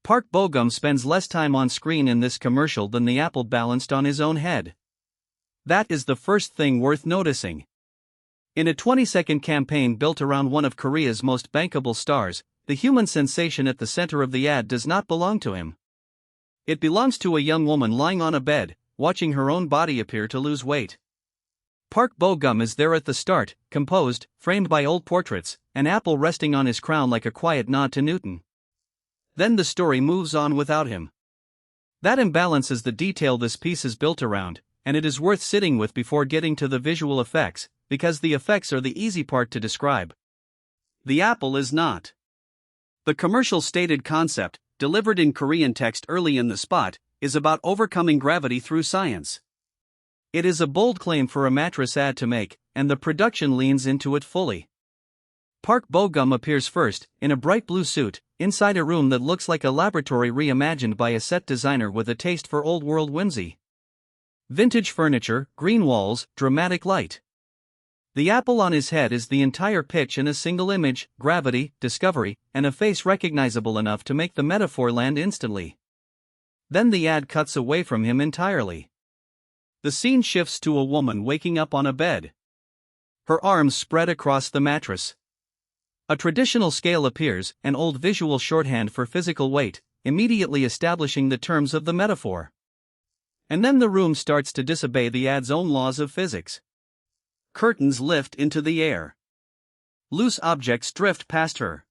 Park Bo-gum spends less time on screen in this commercial than the apple balanced on his own head. That is the first thing worth noticing. In a 20-second campaign built around one of Korea's most bankable stars, the human sensation at the center of the ad does not belong to him. It belongs to a young woman lying on a bed, watching her own body appear to lose weight. Park Bo-gum is there at the start, composed, framed by old portraits, an apple resting on his crown like a quiet nod to Newton. Then the story moves on without him. That imbalance is the detail this piece is built around, and it is worth sitting with before getting to the visual effects, because the effects are the easy part to describe. The apple is not. The commercial's stated concept, delivered in Korean text early in the spot, is about overcoming gravity through science. It is a bold claim for a mattress ad to make, and the production leans into it fully. Park Bo-gum appears first, in a bright blue suit, inside a room that looks like a laboratory reimagined by a set designer with a taste for old-world whimsy. Vintage furniture, green walls, dramatic light. The apple on his head is the entire pitch in a single image: gravity, discovery, and a face recognizable enough to make the metaphor land instantly. Then the ad cuts away from him entirely. The scene shifts to a woman waking up on a bed. Her arms spread across the mattress. A traditional scale appears, an old visual shorthand for physical weight, immediately establishing the terms of the metaphor. And then the room starts to disobey the ad's own laws of physics. Curtains lift into the air. Loose objects drift past her.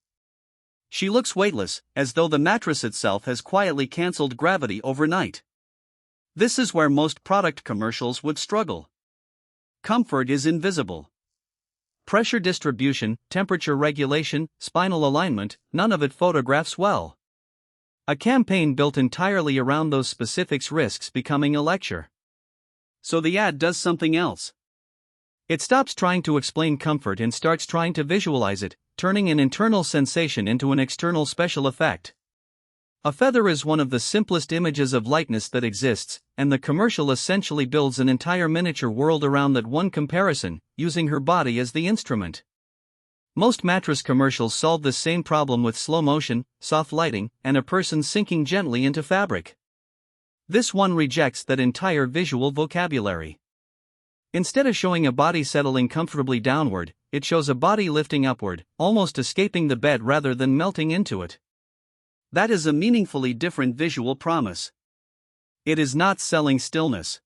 She looks weightless, as though the mattress itself has quietly cancelled gravity overnight. This is where most product commercials would struggle. Comfort is invisible. Pressure distribution, temperature regulation, spinal alignment, none of it photographs well. A campaign built entirely around those specifics risks becoming a lecture. So the ad does something else. It stops trying to explain comfort and starts trying to visualize it, turning an internal sensation into an external special effect. A feather is one of the simplest images of lightness that exists, and the commercial essentially builds an entire miniature world around that one comparison, using her body as the instrument. Most mattress commercials solve this same problem with slow motion, soft lighting, and a person sinking gently into fabric. This one rejects that entire visual vocabulary. Instead of showing a body settling comfortably downward, it shows a body lifting upward, almost escaping the bed rather than melting into it. That is a meaningfully different visual promise. It is not selling stillness.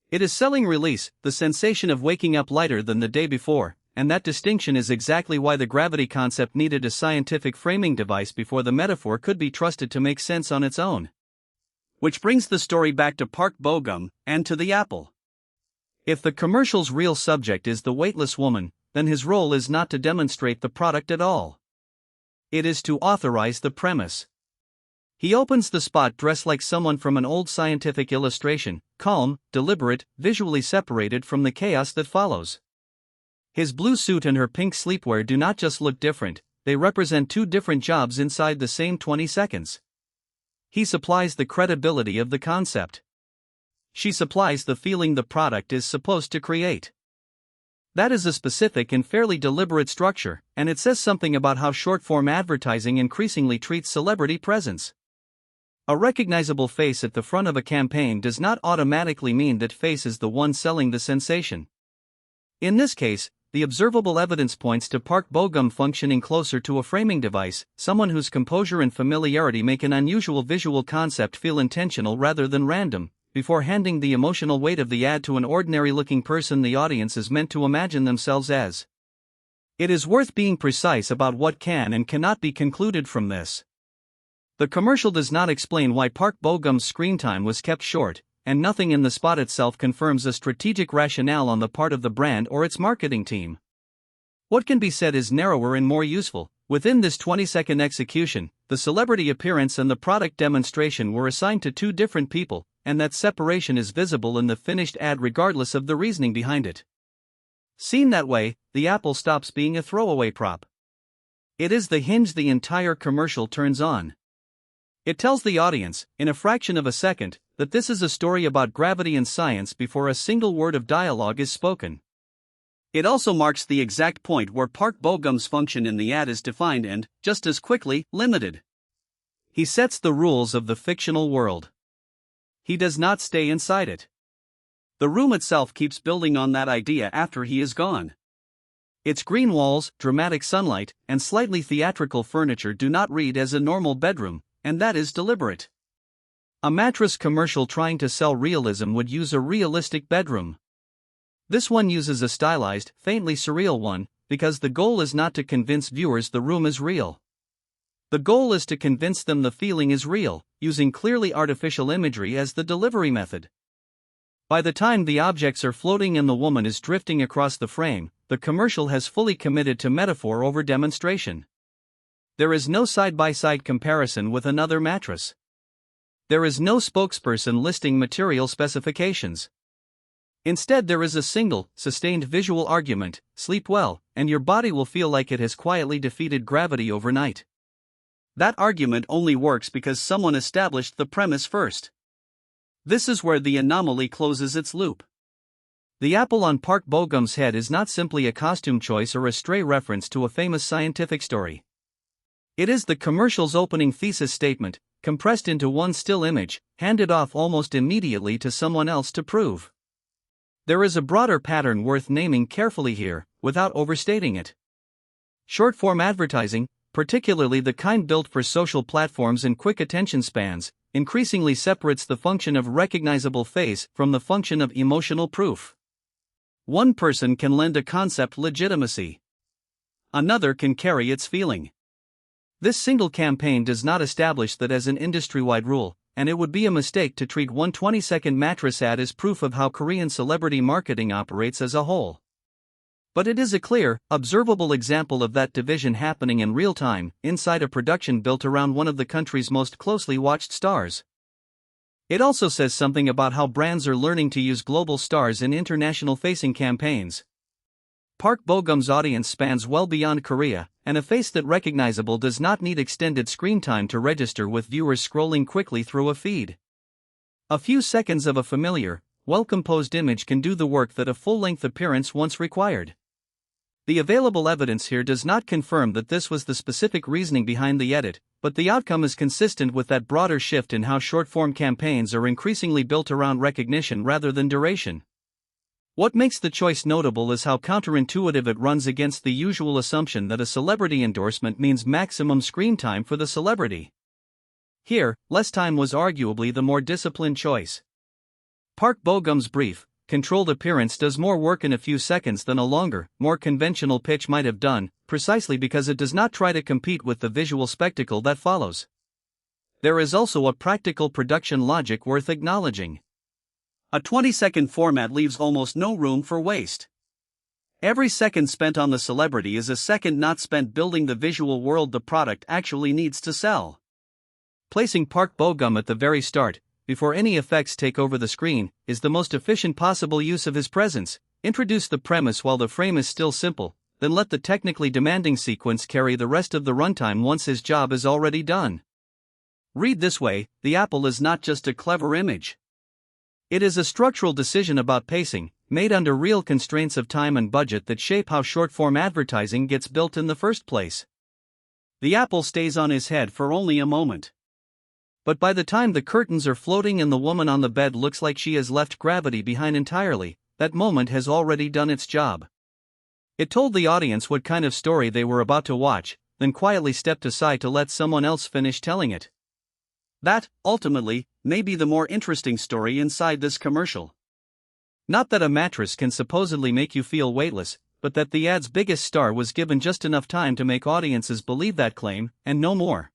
It is selling release, the sensation of waking up lighter than the day before, and that distinction is exactly why the gravity concept needed a scientific framing device before the metaphor could be trusted to make sense on its own. Which brings the story back to Park Bo-gum, and to the apple. If the commercial's real subject is the weightless woman, then his role is not to demonstrate the product at all. It is to authorize the premise. He opens the spot dressed like someone from an old scientific illustration, calm, deliberate, visually separated from the chaos that follows. His blue suit and her pink sleepwear do not just look different, they represent two different jobs inside the same 20 seconds. He supplies the credibility of the concept. She supplies the feeling the product is supposed to create. That is a specific and fairly deliberate structure, and it says something about how short-form advertising increasingly treats celebrity presence. A recognizable face at the front of a campaign does not automatically mean that face is the one selling the sensation. In this case, the observable evidence points to Park Bo-gum functioning closer to a framing device, someone whose composure and familiarity make an unusual visual concept feel intentional rather than random, before handing the emotional weight of the ad to an ordinary-looking person the audience is meant to imagine themselves as. It is worth being precise about what can and cannot be concluded from this. The commercial does not explain why Park Bo-gum's screen time was kept short, and nothing in the spot itself confirms a strategic rationale on the part of the brand or its marketing team. What can be said is narrower and more useful. Within this 20-second execution, the celebrity appearance and the product demonstration were assigned to two different people, and that separation is visible in the finished ad regardless of the reasoning behind it. Seen that way, the apple stops being a throwaway prop. It is the hinge the entire commercial turns on. It tells the audience, in a fraction of a second, that this is a story about gravity and science before a single word of dialogue is spoken. It also marks the exact point where Park Bo-gum's function in the ad is defined and, just as quickly, limited. He sets the rules of the fictional world. He does not stay inside it. The room itself keeps building on that idea after he is gone. Its green walls, dramatic sunlight, and slightly theatrical furniture do not read as a normal bedroom, and that is deliberate. A mattress commercial trying to sell realism would use a realistic bedroom. This one uses a stylized, faintly surreal one, because the goal is not to convince viewers the room is real. The goal is to convince them the feeling is real, using clearly artificial imagery as the delivery method. By the time the objects are floating and the woman is drifting across the frame, the commercial has fully committed to metaphor over demonstration. There is no side-by-side comparison with another mattress. There is no spokesperson listing material specifications. Instead, there is a single, sustained visual argument: sleep well, and your body will feel like it has quietly defeated gravity overnight. That argument only works because someone established the premise first. This is where the anomaly closes its loop. The apple on Park Bo-gum's head is not simply a costume choice or a stray reference to a famous scientific story. It is the commercial's opening thesis statement, compressed into one still image, handed off almost immediately to someone else to prove. There is a broader pattern worth naming carefully here, without overstating it. Short-form advertising, particularly the kind built for social platforms and quick attention spans, increasingly separates the function of recognizable face from the function of emotional proof. One person can lend a concept legitimacy. Another can carry its feeling. This single campaign does not establish that as an industry-wide rule, and it would be a mistake to treat one 20-second mattress ad as proof of how Korean celebrity marketing operates as a whole. But it is a clear, observable example of that division happening in real time, inside a production built around one of the country's most closely watched stars. It also says something about how brands are learning to use global stars in international-facing campaigns. Park Bo-gum's audience spans well beyond Korea, and a face that recognizable does not need extended screen time to register with viewers scrolling quickly through a feed. A few seconds of a familiar, well-composed image can do the work that a full-length appearance once required. The available evidence here does not confirm that this was the specific reasoning behind the edit, but the outcome is consistent with that broader shift in how short-form campaigns are increasingly built around recognition rather than duration. What makes the choice notable is how counterintuitive it runs against the usual assumption that a celebrity endorsement means maximum screen time for the celebrity. Here, less time was arguably the more disciplined choice. Park Bo-gum's brief, controlled appearance does more work in a few seconds than a longer, more conventional pitch might have done, precisely because it does not try to compete with the visual spectacle that follows. There is also a practical production logic worth acknowledging. A 20-second format leaves almost no room for waste. Every second spent on the celebrity is a second not spent building the visual world the product actually needs to sell. Placing Park Bo-gum at the very start, before any effects take over the screen, is the most efficient possible use of his presence. Introduce the premise while the frame is still simple, then let the technically demanding sequence carry the rest of the runtime once his job is already done. Read this way: the apple is not just a clever image. It is a structural decision about pacing, made under real constraints of time and budget that shape how short-form advertising gets built in the first place. The apple stays on his head for only a moment. But by the time the curtains are floating and the woman on the bed looks like she has left gravity behind entirely, that moment has already done its job. It told the audience what kind of story they were about to watch, then quietly stepped aside to let someone else finish telling it. That, ultimately, may be the more interesting story inside this commercial. Not that a mattress can supposedly make you feel weightless, but that the ad's biggest star was given just enough time to make audiences believe that claim, and no more.